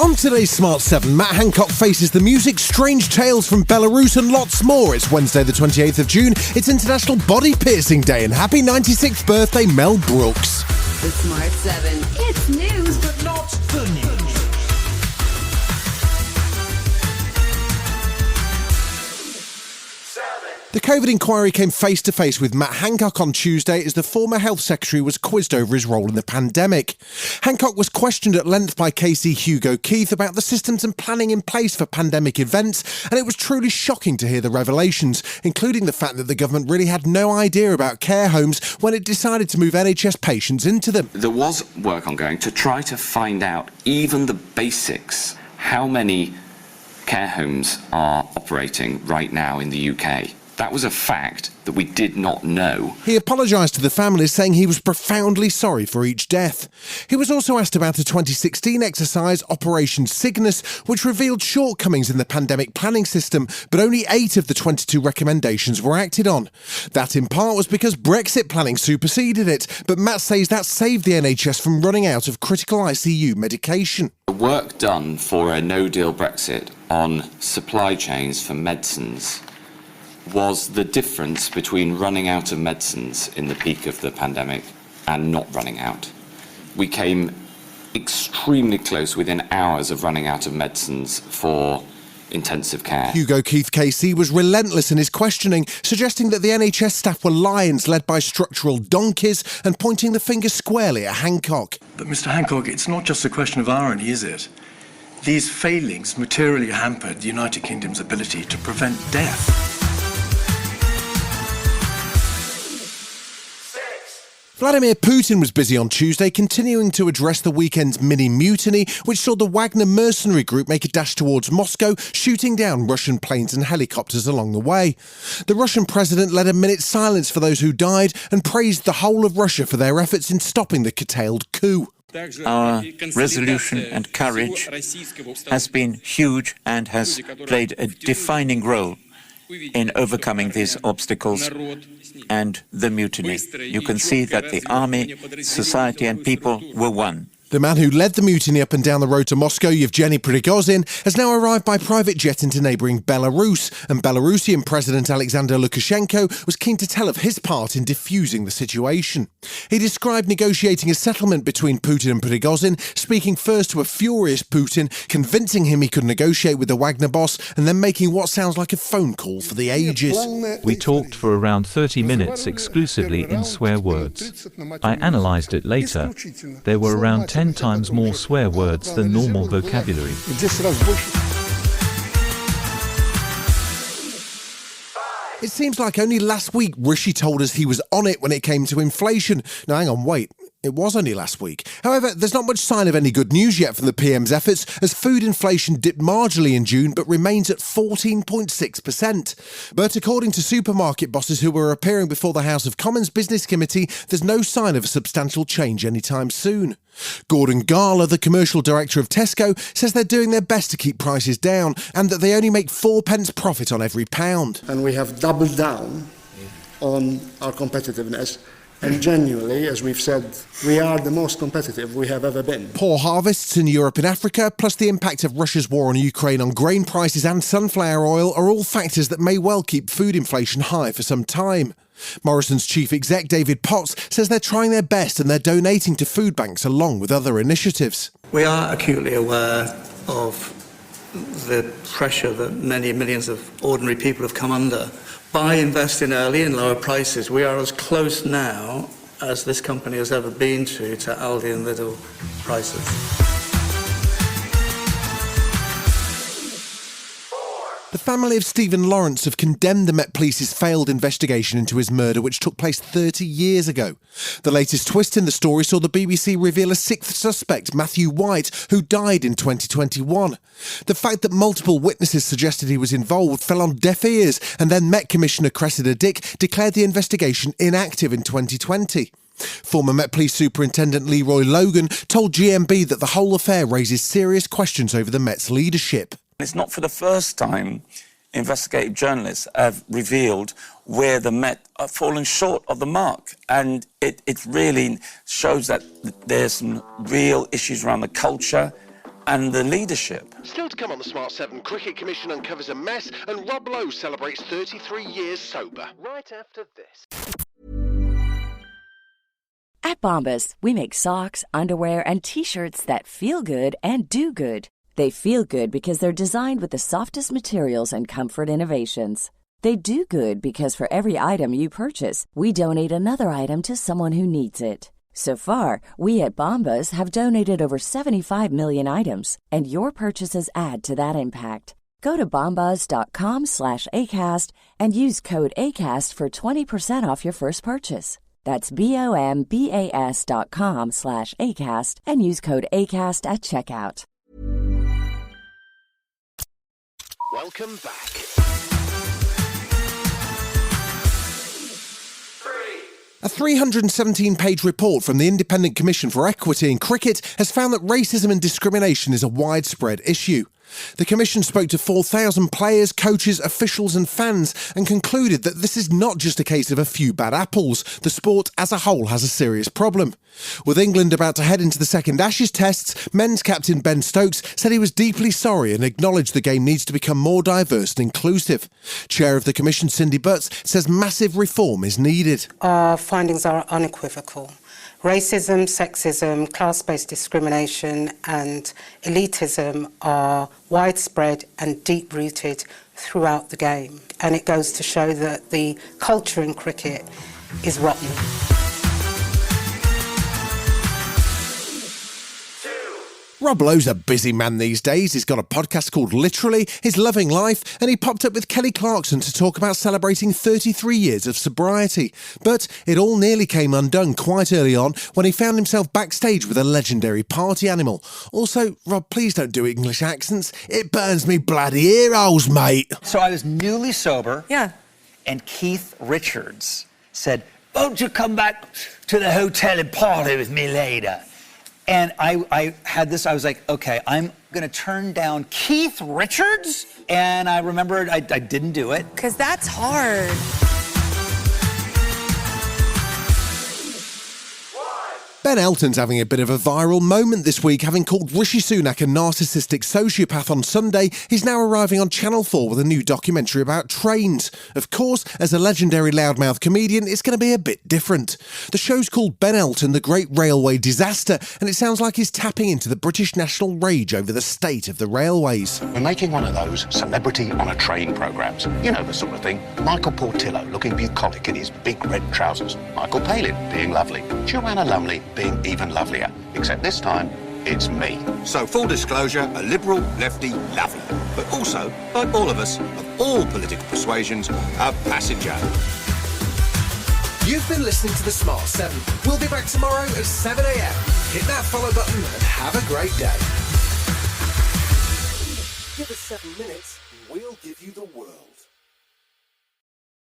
On today's Smart 7, Matt Hancock faces the music, strange tales from Belarus and lots more. It's Wednesday the 28th of June. It's International Body Piercing Day and happy 96th birthday Mel Brooks. The Smart 7. It's news, but not the news. The COVID inquiry came face-to-face with Matt Hancock on Tuesday as the former Health Secretary was quizzed over his role in the pandemic. Hancock was questioned at length by KC Hugo Keith about the systems and planning in place for pandemic events, and it was truly shocking to hear the revelations, including the fact that the government really had no idea about care homes when it decided to move NHS patients into them. There was work ongoing to try to find out even the basics, how many care homes are operating right now in the UK. That was a fact that we did not know. He apologised to the families, saying he was profoundly sorry for each death. He was also asked about a 2016 exercise, Operation Cygnus, which revealed shortcomings in the pandemic planning system, but only 8 of the 22 recommendations were acted on. That in part was because Brexit planning superseded it, but Matt says that saved the NHS from running out of critical ICU medication. The work done for a no-deal Brexit on supply chains for medicines was the difference between running out of medicines in the peak of the pandemic and not running out. We came extremely close, within hours of running out of medicines for intensive care. Hugo Keith KC was relentless in his questioning, suggesting that the NHS staff were lions led by structural donkeys and pointing the finger squarely at Hancock. But Mr. Hancock, it's not just a question of irony, is it? These failings materially hampered the United Kingdom's ability to prevent death. Vladimir Putin was busy on Tuesday continuing to address the weekend's mini-mutiny, which saw the Wagner mercenary group make a dash towards Moscow, shooting down Russian planes and helicopters along the way. The Russian president led a minute's silence for those who died and praised the whole of Russia for their efforts in stopping the curtailed coup. Our resolution and courage has been huge and has played a defining role in overcoming these obstacles and the mutiny. You can see that the army, society and people were one. The man who led the mutiny up and down the road to Moscow, Yevgeny Prigozhin, has now arrived by private jet into neighbouring Belarus, and Belarusian President Alexander Lukashenko was keen to tell of his part in diffusing the situation. He described negotiating a settlement between Putin and Prigozhin, speaking first to a furious Putin, convincing him he could negotiate with the Wagner boss, and then making what sounds like a phone call for the ages. We talked for around 30 minutes exclusively in swear words. I analysed it later. There were around 10 times more swear words than normal vocabulary. It seems like only last week Rishi told us he was on it when it came to inflation. Now hang on, wait. It was only last week. However, there's not much sign of any good news yet from the PM's efforts, as food inflation dipped marginally in June but remains at 14.6%. But according to supermarket bosses who were appearing before the House of Commons Business Committee, there's no sign of a substantial change anytime soon. Gordon Gala, the commercial director of Tesco, says they're doing their best to keep prices down and that they only make 4p profit on every pound. And we have doubled down on our competitiveness. And genuinely, as we've said, we are the most competitive we have ever been. Poor harvests in Europe and Africa, plus the impact of Russia's war on Ukraine on grain prices and sunflower oil are all factors that may well keep food inflation high for some time. Morrison's chief exec, David Potts, says they're trying their best and they're donating to food banks along with other initiatives. We are acutely aware of the pressure that many millions of ordinary people have come under. By investing early in lower prices, we are as close now as this company has ever been to Aldi and Lidl prices. The family of Stephen Lawrence have condemned the Met Police's failed investigation into his murder, which took place 30 years ago. The latest twist in the story saw the BBC reveal a 6th suspect, Matthew White, who died in 2021. The fact that multiple witnesses suggested he was involved fell on deaf ears, and then Met Commissioner Cressida Dick declared the investigation inactive in 2020. Former Met Police Superintendent Leroy Logan told GMB that the whole affair raises serious questions over the Met's leadership. It's not for the first time investigative journalists have revealed where the Met are falling short of the mark. And it really shows that there's some real issues around the culture and the leadership. Still to come on the Smart 7, Cricket Commission uncovers a mess and Rob Lowe celebrates 33 years sober. Right after this. At Bombas, we make socks, underwear, and T-shirts that feel good and do good. They feel good because they're designed with the softest materials and comfort innovations. They do good because for every item you purchase, we donate another item to someone who needs it. So far, we at Bombas have donated over 75 million items, and your purchases add to that impact. Go to bombas.com/ACAST and use code ACAST for 20% off your first purchase. That's BOMBAS.com/ACAST and use code ACAST at checkout. Welcome back. A 317-page report from the Independent Commission for Equity in Cricket has found that racism and discrimination is a widespread issue. The Commission spoke to 4,000 players, coaches, officials and fans and concluded that this is not just a case of a few bad apples. The sport as a whole has a serious problem. With England about to head into the second Ashes tests, men's captain Ben Stokes said he was deeply sorry and acknowledged the game needs to become more diverse and inclusive. Chair of the Commission, Cindy Butts, says massive reform is needed. Our findings are unequivocal. Racism, sexism, class-based discrimination and elitism are widespread and deep-rooted throughout the game. And it goes to show that the culture in cricket is rotten. Rob Lowe's a busy man these days. He's got a podcast called Literally, His Loving Life, and he popped up with Kelly Clarkson to talk about celebrating 33 years of sobriety. But it all nearly came undone quite early on when he found himself backstage with a legendary party animal. Also, Rob, please don't do English accents. It burns me bloody ear holes, mate. So I was newly sober. Yeah. And Keith Richards said, "Won't you come back to the hotel and party with me later?" And I had this, I was like, okay, I'm gonna turn down Keith Richards? And I remembered I didn't do it. Because that's hard. Ben Elton's having a bit of a viral moment this week, having called Rishi Sunak a narcissistic sociopath on Sunday. He's now arriving on Channel 4 with a new documentary about trains. Of course, as a legendary loudmouth comedian, it's going to be a bit different. The show's called Ben Elton, the Great Railway Disaster, and it sounds like he's tapping into the British national rage over the state of the railways. We're making one of those celebrity on a train programmes. You know the sort of thing. Michael Portillo looking bucolic in his big red trousers. Michael Palin being lovely. Joanna Lumley being even lovelier. Except this time, it's me. So, full disclosure, a liberal, lefty, lovey. But also, like all of us, of all political persuasions, a passenger. You've been listening to The Smart 7. We'll be back tomorrow at 7 a.m. Hit that follow button and have a great day. Give us 7 minutes and we'll give you the world.